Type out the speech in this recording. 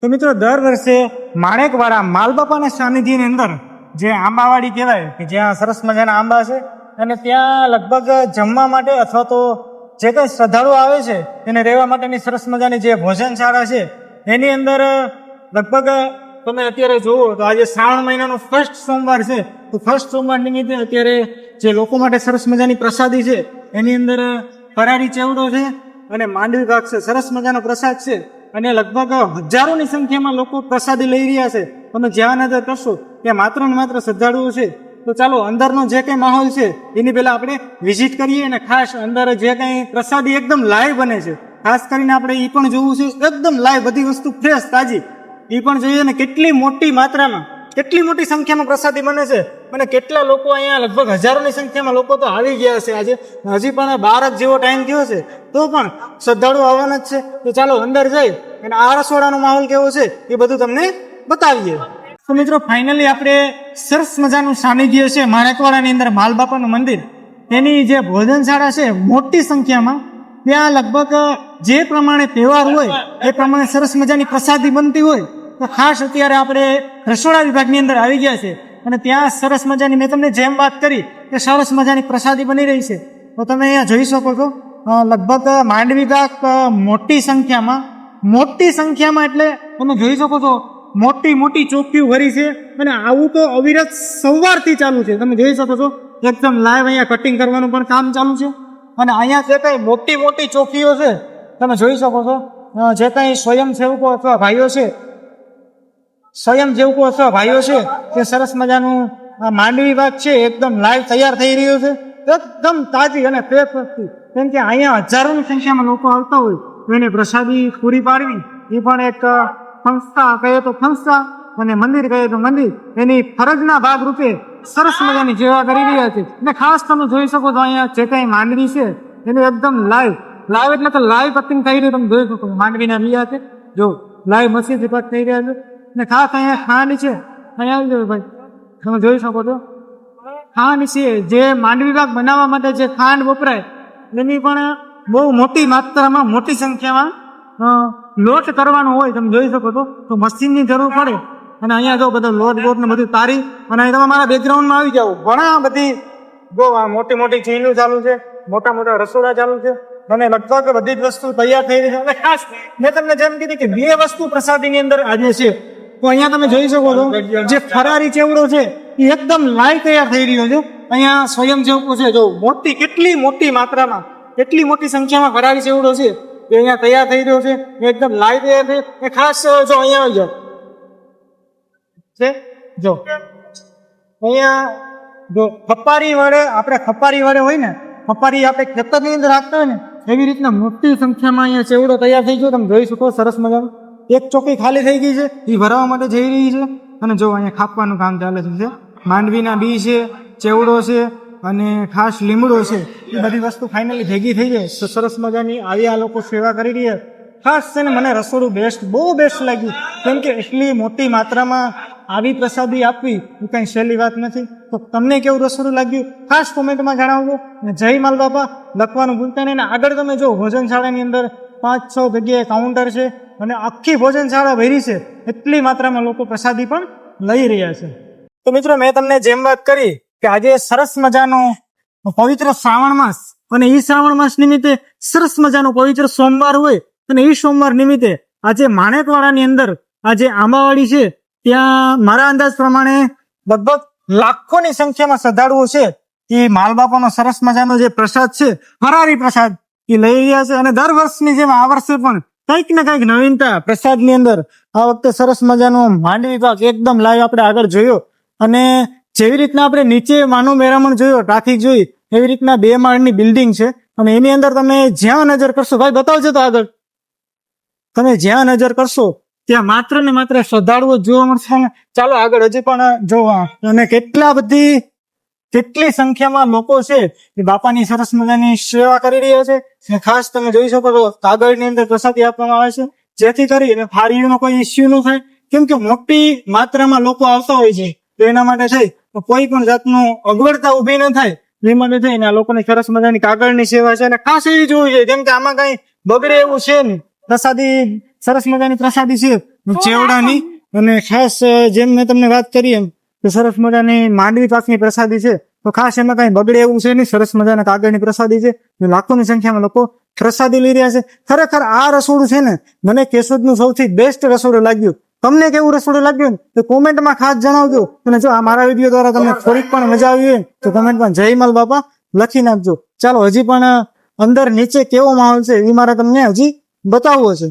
તો મિત્રો દર વર્ષે માણેકવાડા માલબાપાના સાનિધ્યની અંદર જે આંબાવાડી કહેવાય કે જ્યાં સરસ મજાના આંબા છે અને ત્યાં લગભગ જમવા માટે અથવા તો જે કંઈ શ્રદ્ધાળુ આવે છે તેને રહેવા માટેની સરસ મજાની જે ભોજનશાળા છે એની અંદર લગભગ તમે અત્યારે જુઓ તો આજે શ્રાવણ મહિનાનો ફર્સ્ટ સોમવાર છે. તો ફર્સ્ટ સોમવાર નિમિત્તે અત્યારે જે લોકો માટે સરસ મજાની પ્રસાદી છે એની અંદર ફરારી ચેવડો છે અને માંડવી ભાગ છે. સરસ મજાનો પ્રસાદ છે અને લગભગ હજારોની સંખ્યામાં લોકો પ્રસાદી લઈ રહ્યા છે. તમે જ્યાં નજર કરશો ત્યાં માત્ર ને માત્ર શ્રદ્ધાળુઓ છે. તો ચાલો અંદરનો જે કંઈ માહોલ છે એની પહેલા આપણે વિઝિટ કરીએ અને ખાસ અંદર જે કંઈ પ્રસાદી એકદમ લાઈવ બને છે ખાસ કરીને આપણે એ પણ જોવું છે. એકદમ લાઈવ બધી વસ્તુ ફ્રેશ તાજી એ પણ જોઈએ ને કેટલી મોટી માત્રામાં કેટલી મોટી સંખ્યામાં પ્રસાદી બને છે અને કેટલા લોકો અહીંયા લગભગ હજારોની સંખ્યામાં લોકો તો આવી ગયા છે. આજે હજી પણ 12 જેવો ટાઈમ થયો છે તો પણ શ્રદ્ધાળુ આવવાના જ છે. તો ચાલો અંદર જઈ અને આ રસોડાનો માહોલ કેવો છે એ બધું તમને બતાવીએ. તો મિત્રો ફાઇનલી આપણે સરસ મજાનું સાનિધ્ય છે માણેકવાડાની અંદર માલબાપાનું મંદિર તેની જે ભોજનશાળા છે મોટી સંખ્યામાં ત્યાં લગભગ જે પ્રમાણે તહેવાર હોય એ પ્રમાણે સરસ મજાની પ્રસાદી બનતી હોય. તો ખાસ અત્યારે આપણે રસોડા વિભાગની અંદર આવી ગયા છે અને ત્યાં સરસ મજાની મેં તમને જેમ વાત કરી કે સરસ મજાની પ્રસાદી બની રહી છે. તો તમે અહીંયા જોઈ શકો છો લગભગ માંડવી ભાગ મોટી સંખ્યામાં એટલે તમે જોઈ શકો છો મોટી મોટી ચોકીઓ ભરી છે અને આવું તો અવિરત સવારથી ચાલુ છે. તમે જોઈ શકો છો એકદમ લાઈવ અહીંયા કટિંગ કરવાનું પણ કામ ચાલુ છે અને અહીંયા જે કંઈ મોટી મોટી ચોકીઓ છે તમે જોઈ શકો છો જે કંઈ સ્વયંસેવકો અથવા ભાઈઓ છે તે સરસ મજાનું માંડવી ભાગ છે એકદમ લાઈવ તૈયાર થઈ રહ્યો છે એકદમ તાજી અને ફ્રેશ વસ્તુ. કેમ કે અહીંયા હજારોની સંખ્યામાં લોકો આવતા હોય તો એને પ્રસાદી પૂરી પાડવી એ પણ એક સંસ્થા કહે તો સંસ્થા અને મંદિર કહે તો મંદિર એની ફરજના ભાગ રૂપે સરસ મજાની સેવા કરી રહ્યા છે. અને ખાસ તમે જોઈ શકો છો અહીંયા જે કંઈ માંડવી છે એનું એકદમ લાઈવ એટલે તો લાઈવ કટિંગ થઈ રહ્યું તમે જોઈ શકો છો. માંડવીના બિયા છે જો લાઈવ મશીનથી કટ થઈ રહ્યા છે અને ખાસ અહીંયા ખાંડ છે અહીંયા આવી જાય ભાઈ તમે જોઈ શકો છો ખાંડ છે જે માંડવી ભાગ બનાવવા માટે જે ખાંડ વપરાય એની પણ બહુ મોટી માત્રામાં મોટી સંખ્યામાં લોટ કરવાનો હોય તમે જોઈ શકો છો તો મશીનની જરૂર પડે અને અહીંયા જો બધો લોટ ને બધું તારી અને અહીં તમે મારા બેકગ્રાઉન્ડમાં આવી જાઓ ઘણા બધી જો મોટી મોટી ચીનું ચાલુ છે મોટા મોટા રસોડા ચાલુ છે અને લગભગ બધી જ વસ્તુ તૈયાર થઈ રહી છે. અને ખાસ મેં તમને જેમ કીધી કે 2 વસ્તુ પ્રસાદીની અંદર આજે છે. તો અહીંયા તમે જોઈ શકો છો જે ફરારી ચેવડો છે એ એકદમ લાઈવ તૈયાર થઈ રહ્યો છે. અહીંયા સ્વયંસેવકો છે જો કેટલી મોટી માત્રામાં કેટલી મોટી સંખ્યામાં ફરારી ચેવડો છે એ અહીંયા તૈયાર થઈ રહ્યો છે એકદમ લાઈવ તૈયાર થઈ. એ ખાસ જો અહીંયા આવી જાઓ છે જો અહીંયા જો ખપારી વડે હોય ને ખપારી આપણે ખેતરની અંદર રાખતા હોય ને એવી રીતના મોટી સંખ્યામાં અહીંયા ચેવડો તૈયાર થઈ ગયો. તમે જોઈ શકો સરસ મજાનું એક ચોકી ખાલી થઈ ગઈ છે એ ભરવા માટે જઈ રહી છે અને જો અહીંયા ખાપવાનું કામ ચાલે છે. માંડવીના બી છે ચેવડો છે અને ખાસ લીમડો છે એ બધી વસ્તુ ફાઇનલી ભેગી થઈ જાય તો સરસ મજાની આવી આ લોકો સેવા કરી રહ્યા. ખાસ છે ને મને રસોડું બહુ બેસ્ટ લાગ્યું કેમ કે એટલી મોટી માત્રામાં આવી પ્રસાદી આપવી એ કંઈ સહેલી વાત નથી. તો તમને કેવું રસોડું લાગ્યું ખાસ કોમેન્ટમાં જણાવજો અને જય માલબાપા લખવાનું ભૂલતા નહીં. આગળ તમે જો ભોજનશાળાની અંદર 5-6 જગ્યાએ કાઉન્ટર છે અને આખી ભોજનશાળા ભરી છે એટલી માત્રામાં લોકો પ્રસાદી પણ લઈ રહ્યા છે. તો મિત્રો મેં તમને જેમ વાત કરી કે આજે સરસ મજાનો પવિત્ર શ્રાવણ માસ અને એ શ્રાવણ માસ નિમિત્તે સરસ મજાનો પવિત્ર સોમવાર હોય અને એ સોમવાર નિમિત્તે આજે માણેકવાડાની અંદર આજે આંબાવાડી છે ત્યાં મારા અંદાજ પ્રમાણે લગભગ લાખોની સંખ્યામાં શ્રદ્ધાળુઓ છે એ માલબાપાનો સરસ મજાનો જે પ્રસાદ છે ફરારી પ્રસાદ એ લઈ રહ્યા છે. અને દર વર્ષની જેમ આ વર્ષે પણ કંઈક ને કંઈક નવીનતા પ્રસાદની અંદર આ વખતે સરસ મજાનો માંડવી ભાગ એકદમ લાઈવ આપણે આગળ જોયો અને જેવી રીતના આપણે નીચે માનવ મેરામણ જોયો ટ્રાફિક જોઈ એવી રીતના 2 માળની બિલ્ડિંગ છે અને એની અંદર તમે જ્યાં નજર કરશો ભાઈ બતાવજો તો આગળ તમે જ્યાં નજર કરશો ત્યાં માત્ર ને માત્ર શ્રદ્ધાળુઓ જોવા મળશે. ચાલો આગળ હજી પણ જોવા અને કેટલી સંખ્યામાં લોકો છે એ બાપાની સરસ મજાની સેવા કરી રહ્યા છે. ખાસ તમે જોઈ શકો છો કાગળની અંદર પ્રસાદી આપવામાં આવે છે જેથી કરીને ફારીઓનો કોઈ ઇસ્યુ ન થાય કેમ કે મોટી માત્રામાં લોકો આવતા હોય છે તો એના માટે થઈ તો કોઈ પણ જાતનું અગવડતા ઉભી ન થાય એ માટે થઈને આ લોકોની સરસ મજાની કાગળની સેવા છે. અને ખાસ એવી જોવી છે કેમ કે આમાં કઈ બગડે એવું છે નહીં પ્રસાદી સરસ મજાની પ્રસાદી છે ચેવડાની. અને ખાસ જેમ મેં તમને વાત કરી એમ કે સરસ મજાની માંડવી પાકની પ્રસાદી છે, તો ખાસ એમાં કઈ બગડે એવું છે નહીં. સરસ મજાના કાગળની પ્રસાદી છે, લાખોની સંખ્યામાં લોકો પ્રસાદી લઈ રહ્યા છે. ખરેખર આ રસોડું છે ને, મને કેશોદનું સૌથી બેસ્ટ રસોડું લાગ્યું. તમને કેવું રસોડું લાગ્યું ને તો કોમેન્ટમાં ખાસ જણાવજો. અને જો આ મારા વિડીયો દ્વારા તમને થોડીક પણ મજા આવી હોય તો કમેન્ટમાં જય માલ બાપા લખી નાખજો. ચાલો, હજી પણ અંદર નીચે કેવો માહોલ છે એ મારે તમને હજી બતાવવો છે.